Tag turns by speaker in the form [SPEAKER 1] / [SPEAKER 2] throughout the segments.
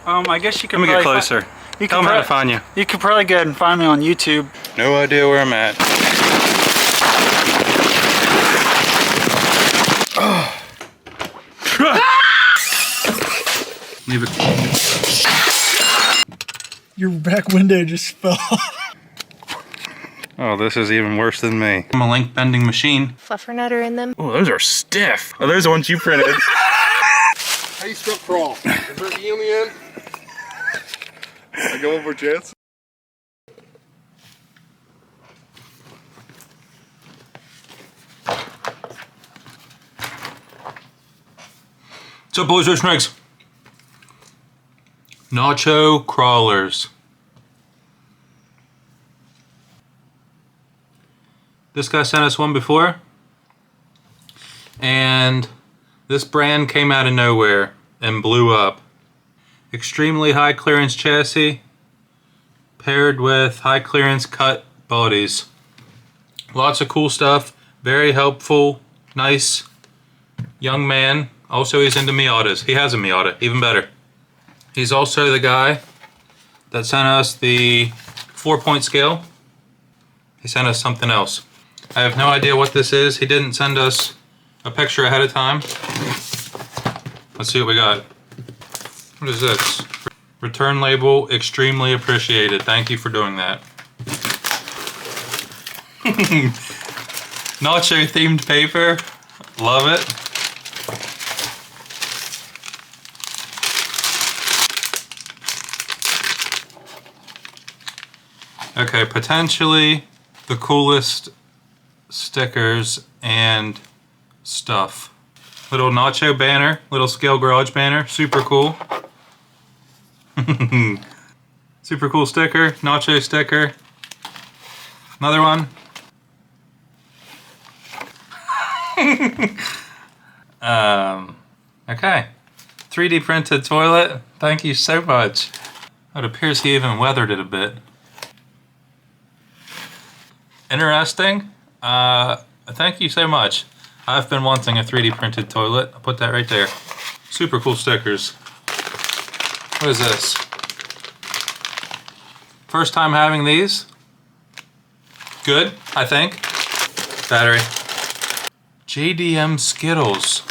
[SPEAKER 1] I guess you could
[SPEAKER 2] Let me get closer. Tell me how to find you.
[SPEAKER 1] You could probably go ahead and find me on YouTube.
[SPEAKER 2] No idea where I'm at. Leave it.
[SPEAKER 1] Your back window just fell.
[SPEAKER 2] Oh, this is even worse than me. I'm a link bending machine.
[SPEAKER 3] Fluffernutter in them.
[SPEAKER 2] Oh, those are stiff. Oh, those are the ones you printed.
[SPEAKER 4] How you spell crawl? Is there an E on the end? I go over a chance.
[SPEAKER 2] What's up, boys, Roastin eggs? Nacho crawlers. This guy sent us one before, and this brand came out of nowhere and blew up. Extremely high clearance chassis paired with high clearance cut bodies. Lots of cool stuff, very helpful, nice young man. Also, he's into Miatas. He has a Miata, even better. He's also the guy that sent us the 4-point scale. He sent us something else. I have no idea what this is. He didn't send us a picture ahead of time. Let's see what we got. What is this? Return label, extremely appreciated. Thank you for doing that. Nacho themed paper. Love it. Okay, potentially the coolest stickers and stuff. Little Nacho banner, little Scale Garage banner, super cool. Super cool sticker, Nacho sticker. Another one. Okay. 3D printed toilet, thank you so much. It appears he even weathered it a bit. Interesting. Thank you so much. I've been wanting a 3D printed toilet. I'll put that right there. Super cool stickers. What is this? First time having these. Good, I think. Battery. JDM Skittles.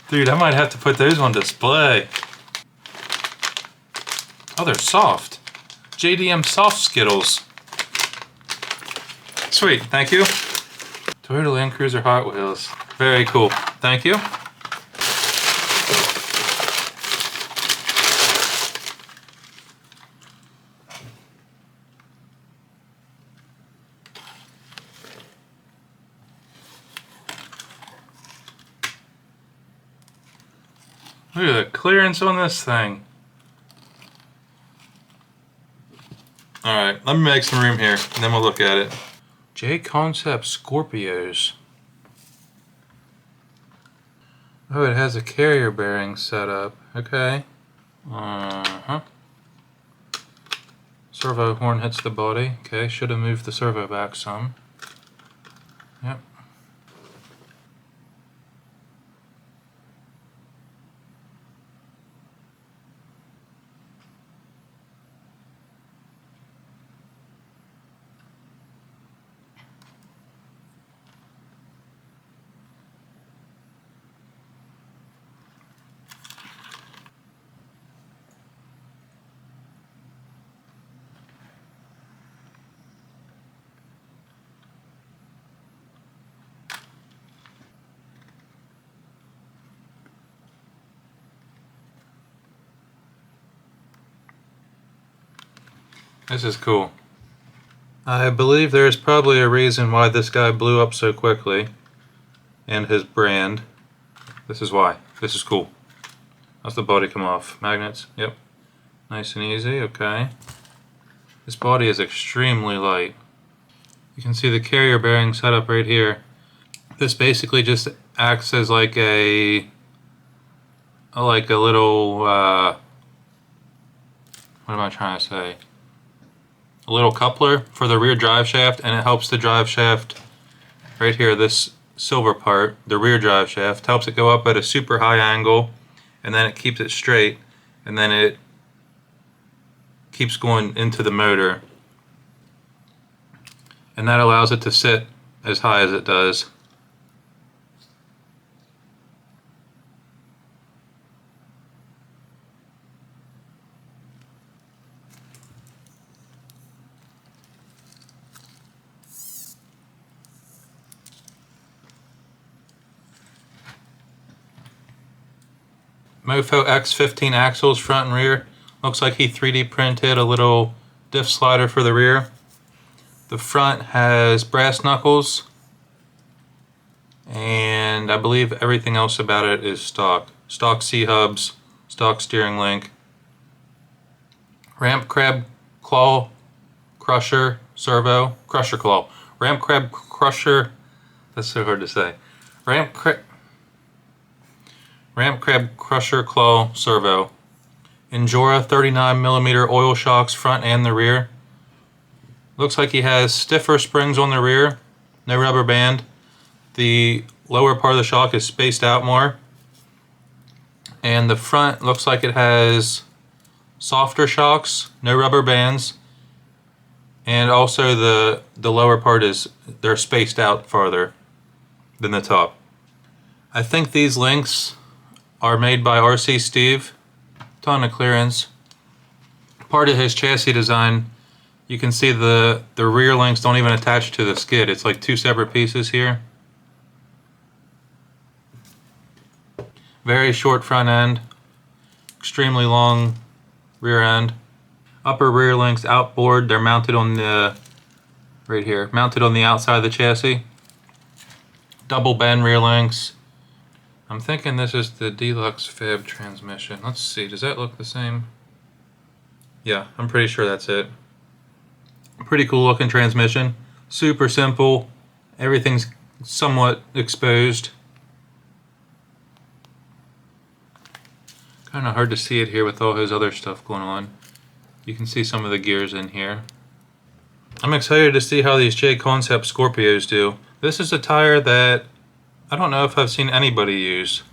[SPEAKER 2] Dude, I might have to put those on display. Oh, they're soft. JDM Soft Skittles. Sweet, thank you. Toyota Land Cruiser Hot Wheels. Very cool, thank you. Look at the clearance on this thing. Alright, let me make some room here, and then we'll look at it. J-Concept Scorpios. Oh, it has a carrier bearing set up. Okay. Servo horn hits the body. Okay, should have moved the servo back some. Yep. This is cool. I believe there's probably a reason why this guy blew up so quickly, and his brand. This is why. This is cool. How's the body come off? Magnets? Yep. Nice and easy, okay. This body is extremely light. You can see the carrier bearing set up right here. This basically just acts as like a little, what am I trying to say? A little coupler for the rear drive shaft, and it helps the drive shaft right here, this silver part, the rear drive shaft, helps it go up at a super high angle and then it keeps it straight, and then it keeps going into the motor, and that allows it to sit as high as it does. Mofo X15 axles, front and rear. Looks like he 3D printed a little diff slider for the rear. The front has brass knuckles, and I believe everything else about it is stock. Stock C-hubs, stock steering link. Ramp crab claw crusher servo. Crusher claw. Ramp crab crusher. That's so hard to say. Ramp crab crusher claw servo. Injora 39mm oil shocks front and the rear. Looks like he has stiffer springs on the rear, no rubber band. The lower part of the shock is spaced out more. And the front looks like it has softer shocks, no rubber bands. And also the lower part they're spaced out farther than the top. I think these links are made by RC Steve. Ton of clearance. Part of his chassis design, you can see the rear links don't even attach to the skid. It's like two separate pieces here. Very short front end, extremely long rear end. Upper rear links outboard, they're mounted on the, right here, mounted on the outside of the chassis. Double bend rear links. I'm thinking this is the Deluxe Fab transmission. Let's see, does that look the same? Yeah, I'm pretty sure that's it. Pretty cool looking transmission. Super simple. Everything's somewhat exposed. Kind of hard to see it here with all his other stuff going on. You can see some of the gears in here. I'm excited to see how these J-Concept Scorpios do. This is a tire that I don't know if I've seen anybody use.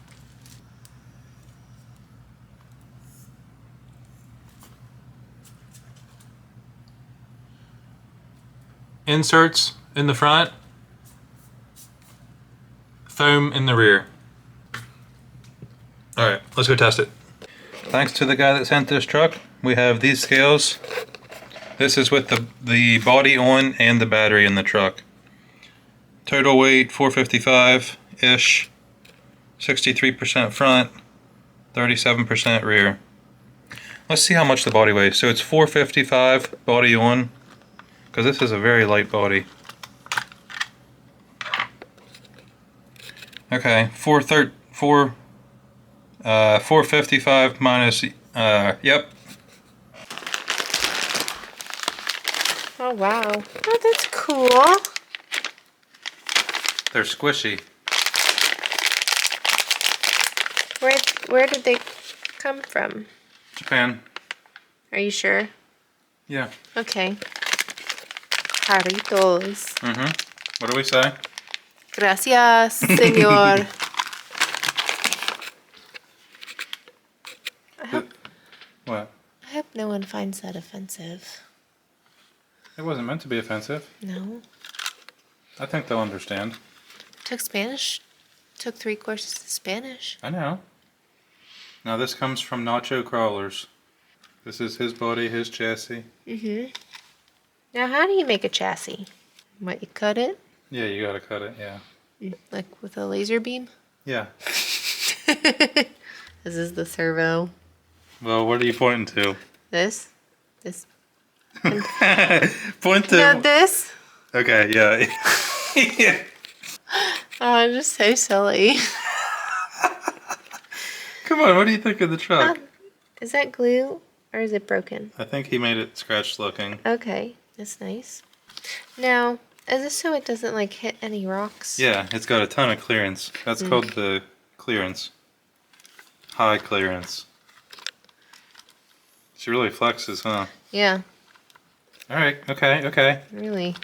[SPEAKER 2] Inserts in the front, foam in the rear. Alright, let's go test it. Thanks to the guy that sent this truck, we have these scales. This is with the body on and the battery in the truck. Total weight 455-ish, 63% front, 37% rear. Let's see how much the body weighs. So it's 455 body on, because this is a very light body. Okay, 455 minus, yep.
[SPEAKER 3] Oh wow. Oh, that's cool.
[SPEAKER 2] They're squishy.
[SPEAKER 3] Where did they come from?
[SPEAKER 2] Japan.
[SPEAKER 3] Are you sure?
[SPEAKER 2] Yeah.
[SPEAKER 3] Okay. Caritos.
[SPEAKER 2] What do we say?
[SPEAKER 3] Gracias, señor.
[SPEAKER 2] What?
[SPEAKER 3] I hope no one finds that offensive.
[SPEAKER 2] It wasn't meant to be offensive.
[SPEAKER 3] No.
[SPEAKER 2] I think they'll understand.
[SPEAKER 3] Took Spanish. Took 3 courses of Spanish.
[SPEAKER 2] I know. Now this comes from Nacho Crawlers. This is his body, his chassis.
[SPEAKER 3] Now, how do you make a chassis? What, you cut it?
[SPEAKER 2] Yeah, you gotta cut it, yeah.
[SPEAKER 3] Like with a laser beam?
[SPEAKER 2] Yeah.
[SPEAKER 3] This is the servo.
[SPEAKER 2] Well, what are you pointing to?
[SPEAKER 3] This? This?
[SPEAKER 2] Point to...
[SPEAKER 3] No, this?
[SPEAKER 2] Okay, yeah. Yeah.
[SPEAKER 3] Oh, I'm just so silly.
[SPEAKER 2] Come on, what do you think of the truck?
[SPEAKER 3] Is that glue or is it broken?
[SPEAKER 2] I think he made it scratched looking.
[SPEAKER 3] Okay, that's nice. Now, is this so it doesn't like hit any rocks?
[SPEAKER 2] Yeah, it's got a ton of clearance. That's called the clearance. High clearance. She really flexes, huh?
[SPEAKER 3] Yeah,
[SPEAKER 2] Alright, okay.
[SPEAKER 3] really.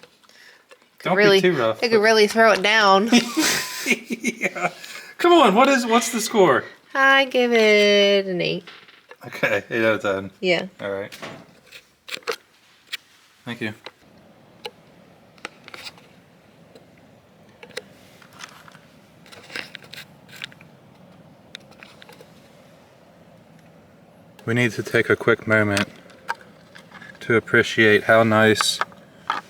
[SPEAKER 2] Don't
[SPEAKER 3] really,
[SPEAKER 2] be too rough.
[SPEAKER 3] I could really throw it down.
[SPEAKER 2] Yeah. Come on, what's the score?
[SPEAKER 3] I give it an 8.
[SPEAKER 2] Okay, 8 out of 10.
[SPEAKER 3] Yeah.
[SPEAKER 2] Alright. Thank you. We need to take a quick moment to appreciate how nice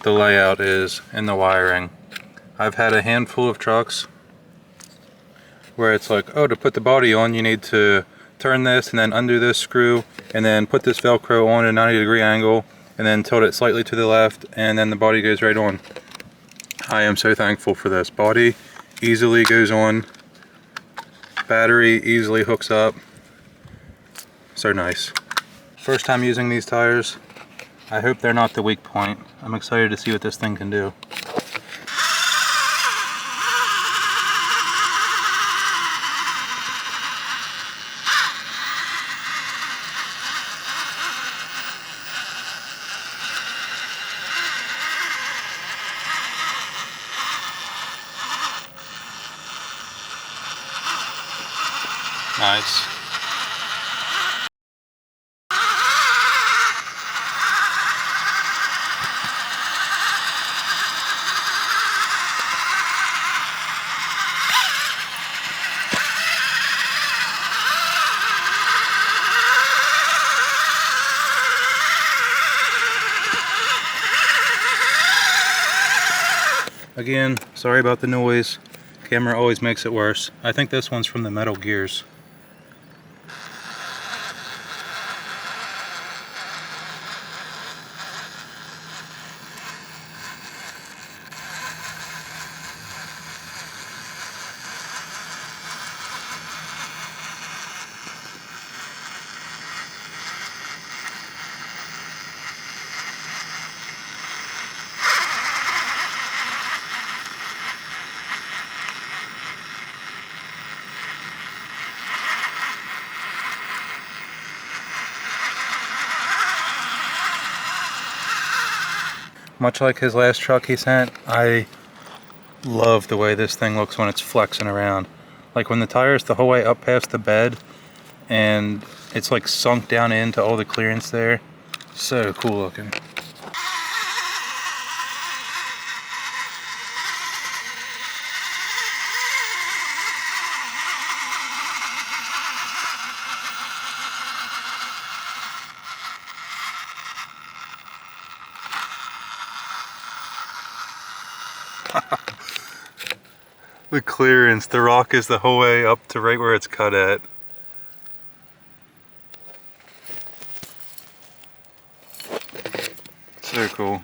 [SPEAKER 2] the layout is in the wiring. I've had a handful of trucks where it's like, oh, to put the body on you need to turn this and then undo this screw and then put this Velcro on at a 90-degree angle and then tilt it slightly to the left and then the body goes right on. I am so thankful for this. Body easily goes on, battery easily hooks up. So nice. First time using these tires. I hope they're not the weak point. I'm excited to see what this thing can do. Nice. Again, sorry about the noise. Camera always makes it worse. I think this one's from the metal gears. Much like his last truck he sent, I love the way this thing looks when it's flexing around. Like when the tire's the whole way up past the bed and it's like sunk down into all the clearance there. So cool looking. The clearance, the rock is the whole way up to right where it's cut at. So cool.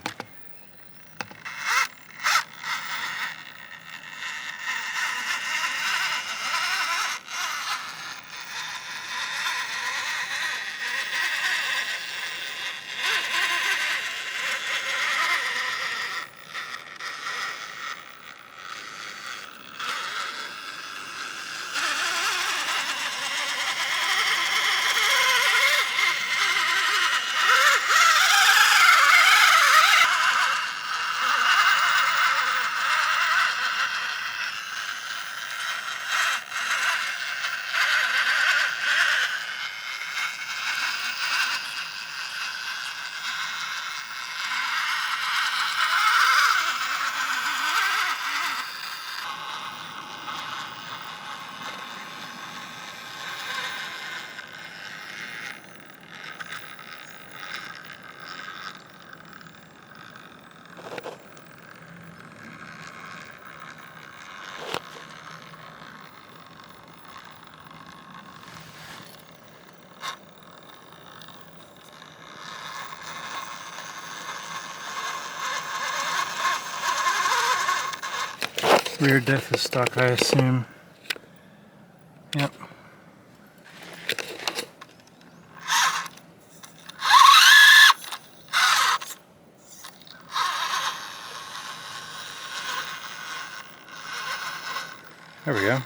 [SPEAKER 2] Rear diff is stuck, I assume. Yep. There we go.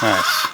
[SPEAKER 2] Nice.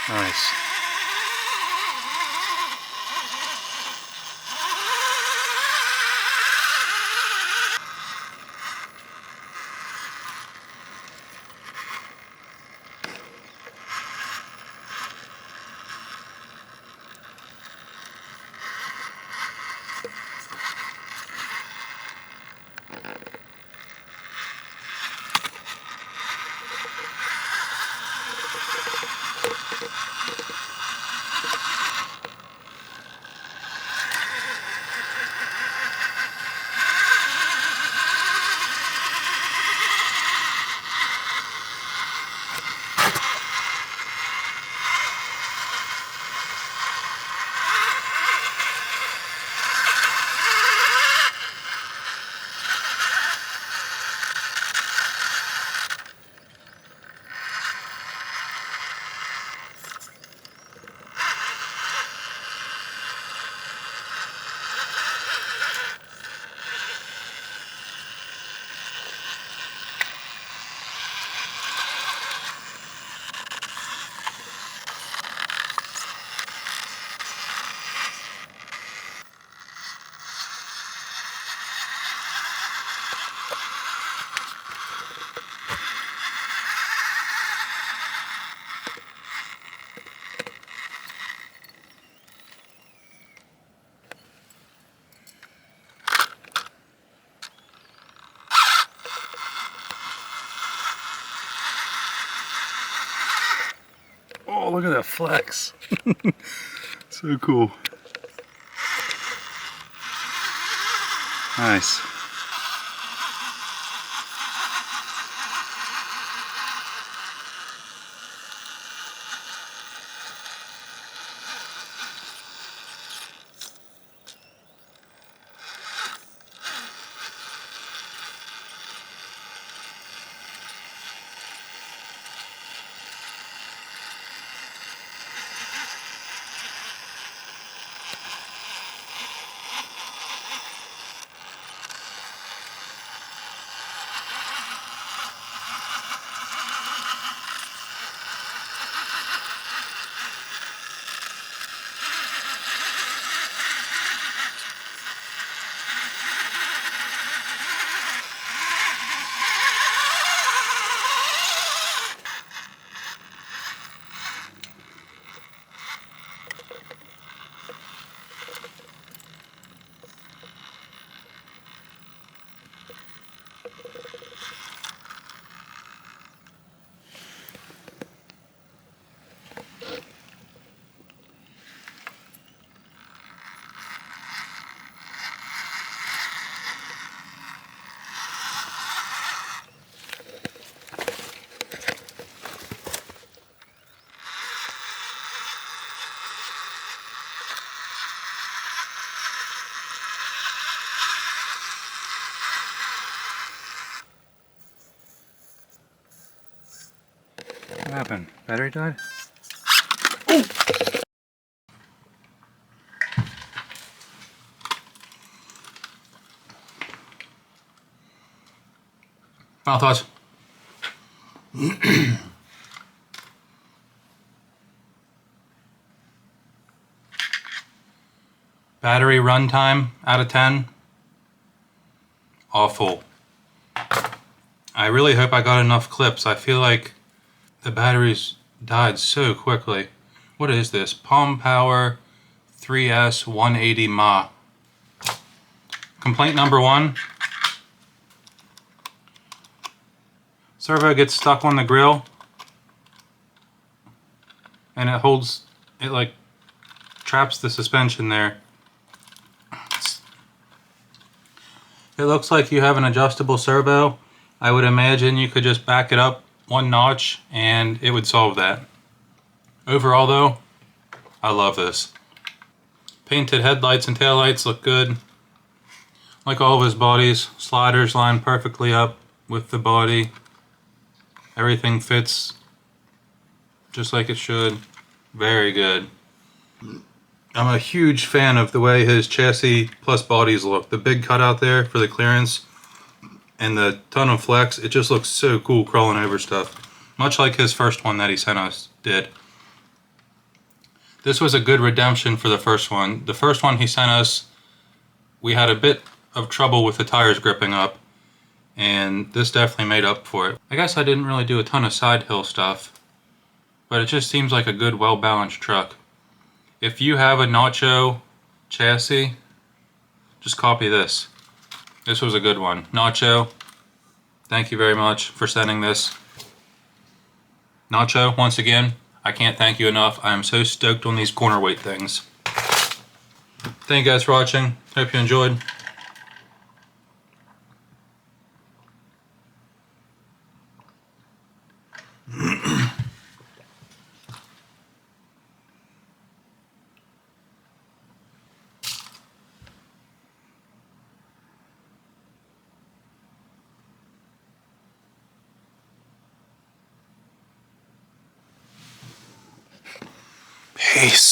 [SPEAKER 2] Nice. Oh, look at that flex. So cool. Nice. What happened? Battery died? Oh! Final thoughts? Battery runtime out of 10? Awful. I really hope I got enough clips. I feel like the batteries died so quickly. What is this? Palm Power 3S 180 mAh. Complaint number 1. Servo gets stuck on the grill and it like traps the suspension there. It looks like you have an adjustable servo. I would imagine you could just back it up 1 notch and it would solve that. Overall though, I love this. Painted headlights and taillights look good. Like all of his bodies, sliders line perfectly up with the body. Everything fits just like it should. Very good. I'm a huge fan of the way his chassis plus bodies look. The big cutout there for the clearance and the ton of flex, it just looks so cool crawling over stuff. Much like his first one that he sent us did. This was a good redemption for the first one. The first one he sent us, we had a bit of trouble with the tires gripping up, and this definitely made up for it. I guess I didn't really do a ton of side hill stuff, but it just seems like a good, well-balanced truck. If you have a Nacho chassis, just copy this. This was a good one. Nacho, thank you very much for sending this. Nacho, once again, I can't thank you enough. I am so stoked on these corner weight things. Thank you guys for watching. Hope you enjoyed. Peace.